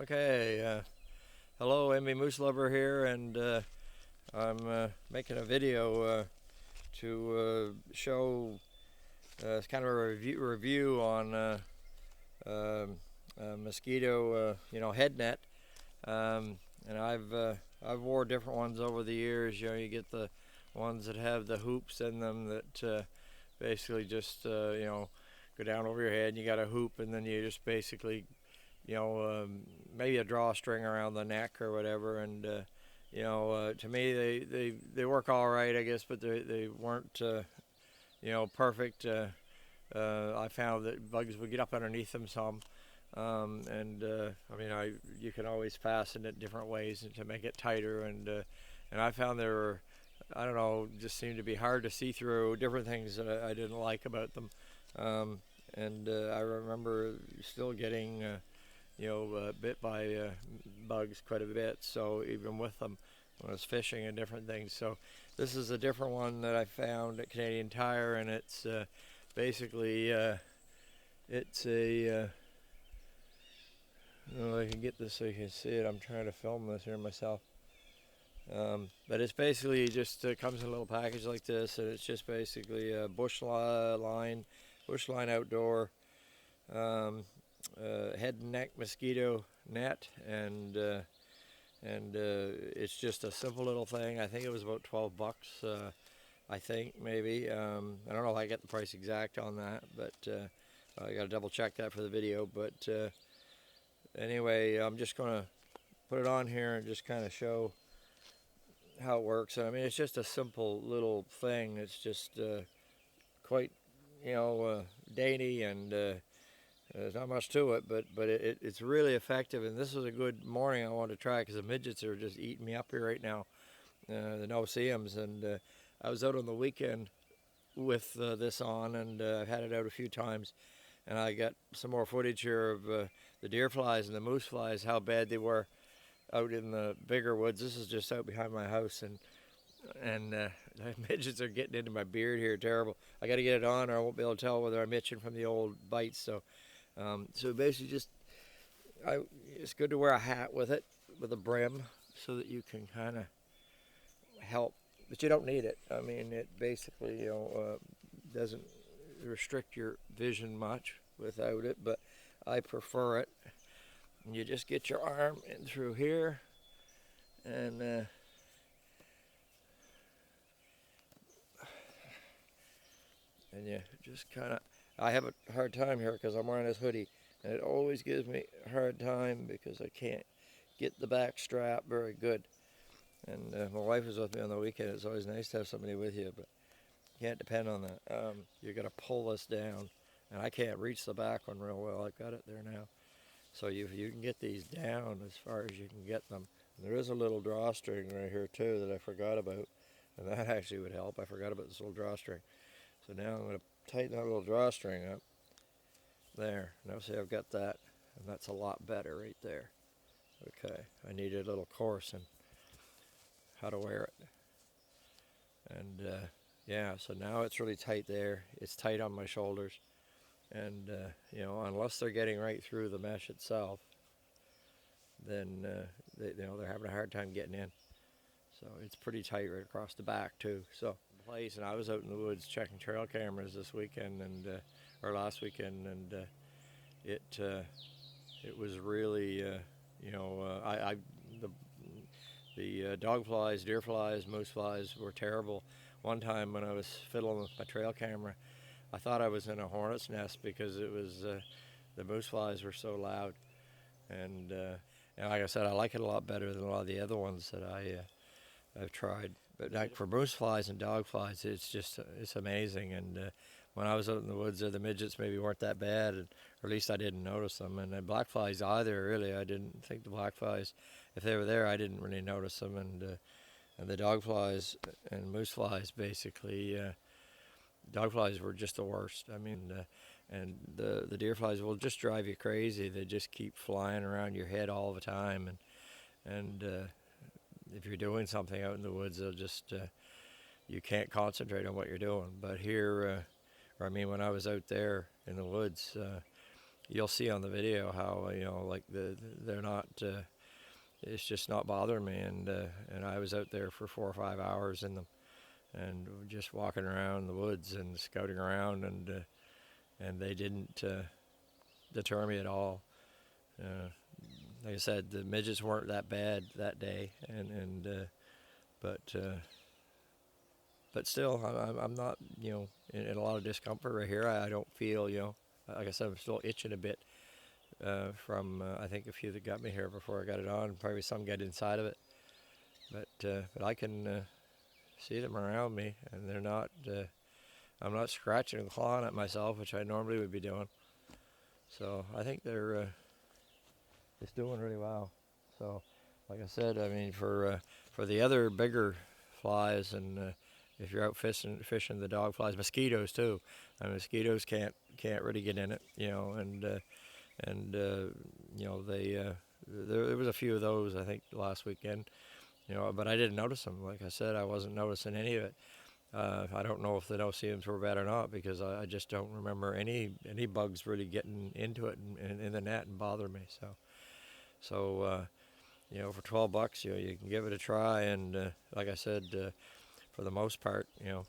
Okay, hello, Emmy Moose Lover here, and I'm making a video to show it's kind of a review on mosquito, head net. And I've wore different ones over the years. You get the ones that have the hoops in them that basically just go down over your head, and you got a hoop, and then you just basically maybe a drawstring around the neck or whatever. And to me, they work all right, I guess, but they weren't perfect. I found that bugs would get up underneath them some, and you can always fasten it different ways to make it tighter. And I found there were, I don't know, just seemed to be hard to see through different things that I didn't like about them. And I remember still getting bit by bugs quite a bit. So even with them, when I was fishing and different things. So this is a different one that I found at Canadian Tire, and it's basically it's a. I can get this so you can see it. I'm trying to film this here myself. But it's basically just comes in a little package like this, and it's just basically a bush line outdoor head and neck mosquito net, and it's just a simple little thing. I think it was about $12. I think maybe I don't know if I get the price exact on that, but I got to double check that for the video. But anyway, I'm just gonna put it on here and just kind of show how it works. And I mean, it's just a simple little thing. It's just quite dainty, and there's not much to it, but it's really effective. And this was a good morning I wanted to try, because the midgets are just eating me up here right now, the no-see-ums. And I was out on the weekend with this on, and I've had it out a few times, and I got some more footage here of the deer flies and the moose flies, how bad they were out in the bigger woods. This is just out behind my house, and the midgets are getting into my beard here, terrible. I got to get it on, or I won't be able to tell whether I'm itching from the old bites. So basically, it's good to wear a hat with it, with a brim, so that you can kind of help, but you don't need it. I mean, it basically doesn't restrict your vision much without it, but I prefer it. And you just get your arm in through here, and you just kind of, I have a hard time here because I'm wearing this hoodie, and it always gives me a hard time because I can't get the back strap very good. And my wife was with me on the weekend. It's always nice to have somebody with you, but you can't depend on that. You're going to pull this down, and I can't reach the back one real well. I've got it there now. So you can get these down as far as you can get them. And there is a little drawstring right here too that I forgot about, and that actually would help. I forgot about this little drawstring. So now I'm going to tighten that little drawstring up. There. Now see, I've got that, and that's a lot better right there. Okay, I needed a little course in how to wear it. And yeah, so now it's really tight there. It's tight on my shoulders. And unless they're getting right through the mesh itself, then they're having a hard time getting in. So it's pretty tight right across the back too. So place, and I was out in the woods checking trail cameras this weekend, and or last weekend, and it was really the dog flies, deer flies, moose flies were terrible. One time when I was fiddling with my trail camera, I thought I was in a hornet's nest because it was the moose flies were so loud. And like I said, I like it a lot better than a lot of the other ones that I've tried. But like for moose flies and dog flies, it's amazing. And when I was out in the woods, the midgets maybe weren't that bad, or at least I didn't notice them. And the black flies either, really. I didn't think the black flies, if they were there, I didn't really notice them. And the dog flies and moose flies, basically, dog flies were just the worst. I mean, and the deer flies will just drive you crazy. They just keep flying around your head all the time, and if you're doing something out in the woods, they'll just you can't concentrate on what you're doing. But here, when I was out there in the woods, you'll see on the video how like they're not. It's just not bothering me, and I was out there for 4 or 5 hours in them, and just walking around the woods and scouting around, and they didn't deter me at all. Uh, like I said, the midgets weren't that bad that day, but but still, I'm not in a lot of discomfort right here. I don't feel like I said, I'm still itching a bit from I think a few that got me here before I got it on. Probably some got inside of it, but I can see them around me, and they're not. I'm not scratching and clawing at myself, which I normally would be doing. So I think they're just doing really well. So, like I said, I mean for the other bigger flies, and if you're out fishing the dog flies, mosquitoes too. Mosquitoes can't really get in it, and they there was a few of those I think last weekend, but I didn't notice them. Like I said, I wasn't noticing any of it. I don't know if the no-see-ums were bad or not, because I just don't remember any bugs really getting into it in the net and bother me. So for $12, you can give it a try, and like I said, for the most part, it's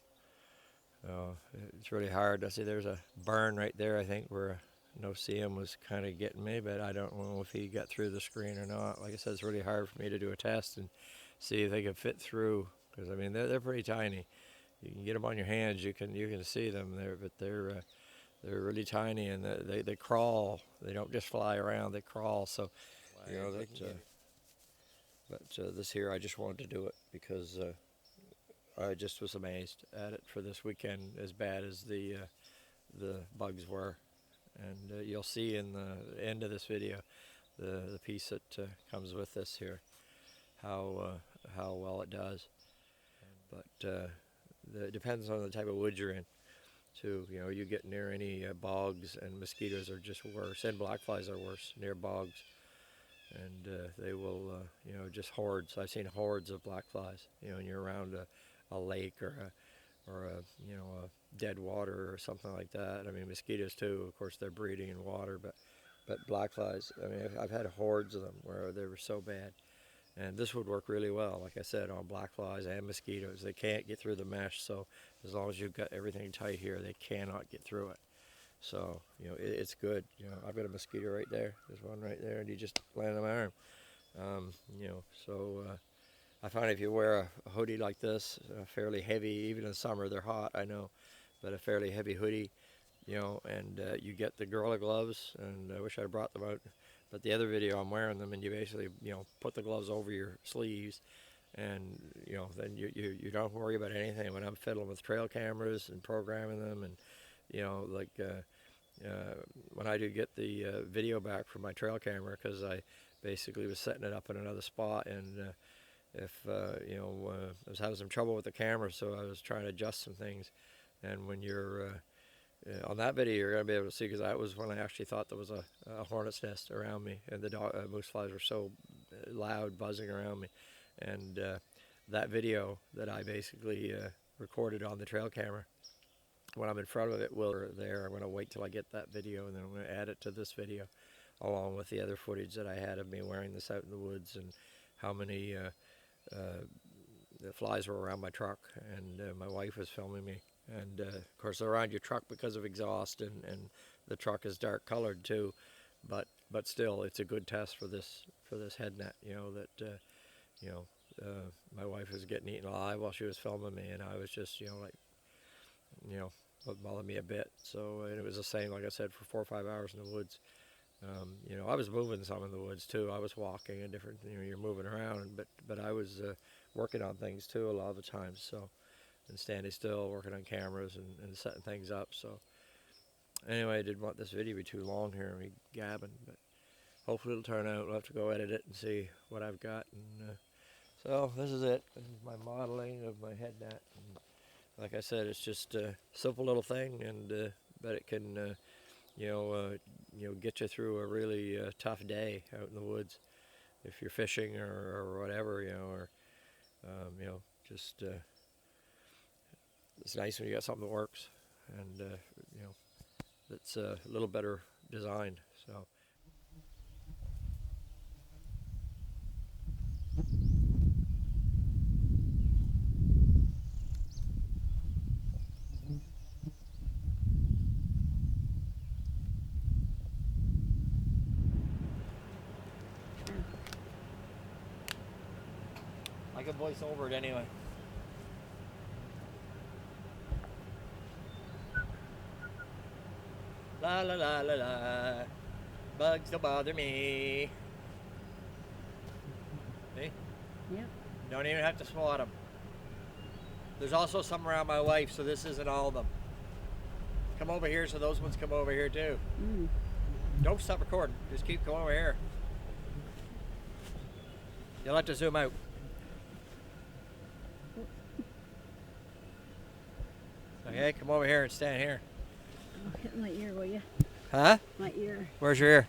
really hard. I see there's a burn right there, I think, where no-see-um was kind of getting me, but I don't know if he got through the screen or not. Like I said, it's really hard for me to do a test and see if they can fit through, because I mean they're pretty tiny. You can get them on your hands. You can see them there, but they're really tiny, and they crawl. They don't just fly around. They crawl. So this here, I just wanted to do it because I just was amazed at it for this weekend, as bad as the bugs were. And you'll see in the end of this video, the piece that comes with this here, how well it does. But it depends on the type of wood you're in too. You get near any bogs, and mosquitoes are just worse, and black flies are worse near bogs, and they will just hordes. I've seen hordes of black flies, and you're around a lake or a dead water or something like that. I mean, mosquitoes too, of course, they're breeding in water, but black flies, I mean, I've had hordes of them where they were so bad. And this would work really well, like I said, on black flies and mosquitoes. They can't get through the mesh, so as long as you've got everything tight here, they cannot get through it. So, it's good. I've got a mosquito right there. There's one right there, and you just land on my arm. So I find if you wear a hoodie like this, fairly heavy, even in summer, they're hot, I know, but a fairly heavy hoodie, and you get the Gorilla Gloves, and I wish I brought them out. But the other video, I'm wearing them, and you basically, put the gloves over your sleeves, and then you don't worry about anything. When I'm fiddling with trail cameras and programming them, and like when I do get the video back from my trail camera, because I basically was setting it up in another spot, and if I was having some trouble with the camera, so I was trying to adjust some things, and when you're on that video, you're going to be able to see, because that was when I actually thought there was a hornet's nest around me, and the moose flies were so loud, buzzing around me. And that video that I basically recorded on the trail camera, when I'm in front of it, will there. I'm going to wait till I get that video, and then I'm going to add it to this video, along with the other footage that I had of me wearing this out in the woods, and how many the flies were around my truck, and my wife was filming me. And of course they're around your truck because of exhaust, and the truck is dark colored too, but still it's a good test for this head net. My wife was getting eaten alive while she was filming me, and I was just like it bothered me a bit. So, and it was the same, like I said, for 4 or 5 hours in the woods. I was moving some in the woods too. I was walking and different. You're moving around, but I was working on things too a lot of the times. So, and standing still, working on cameras and setting things up. So, anyway, I didn't want this video to be too long here and me gabbing, but hopefully it'll turn out. We'll have to go edit it and see what I've got. And so this is it. This is my modeling of my head net. And like I said, it's just a simple little thing, and but it can get you through a really tough day out in the woods if you're fishing or whatever, or just it's nice when you got something that works, and that's a little better designed. So. I can voice over it anyway. La la la la la. Bugs don't bother me. See? Yep. Don't even have to swat them. There's also some around my wife, so this isn't all of them. Come over here so those ones come over here too. Mm. Don't stop recording. Just keep going over here. You'll have to zoom out. Okay, come over here and stand here. Oh, hit my ear, will you? Huh? My ear. Where's your ear?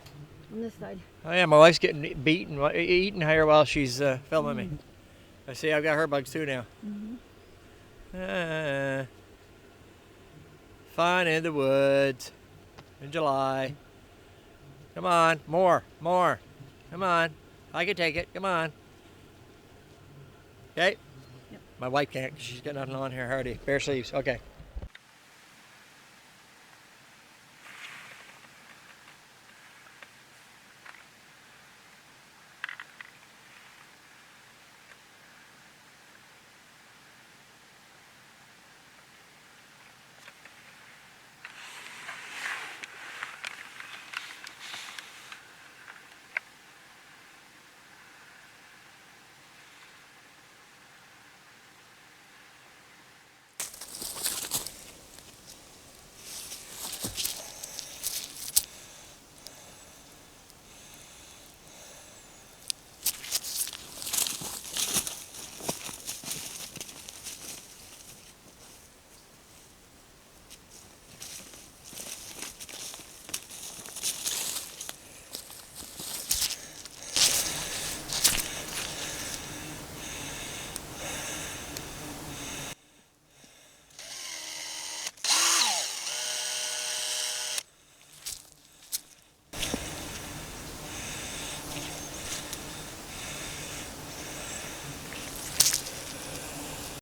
On this side. Oh yeah, my wife's getting eating here while she's filming me. I see I've got her bugs too now. Fun in the woods in July. Come on, more. Come on, I can take it. Come on. Okay. Yep. My wife can't because she's got nothing on here, Hardy. Bare sleeves. Okay.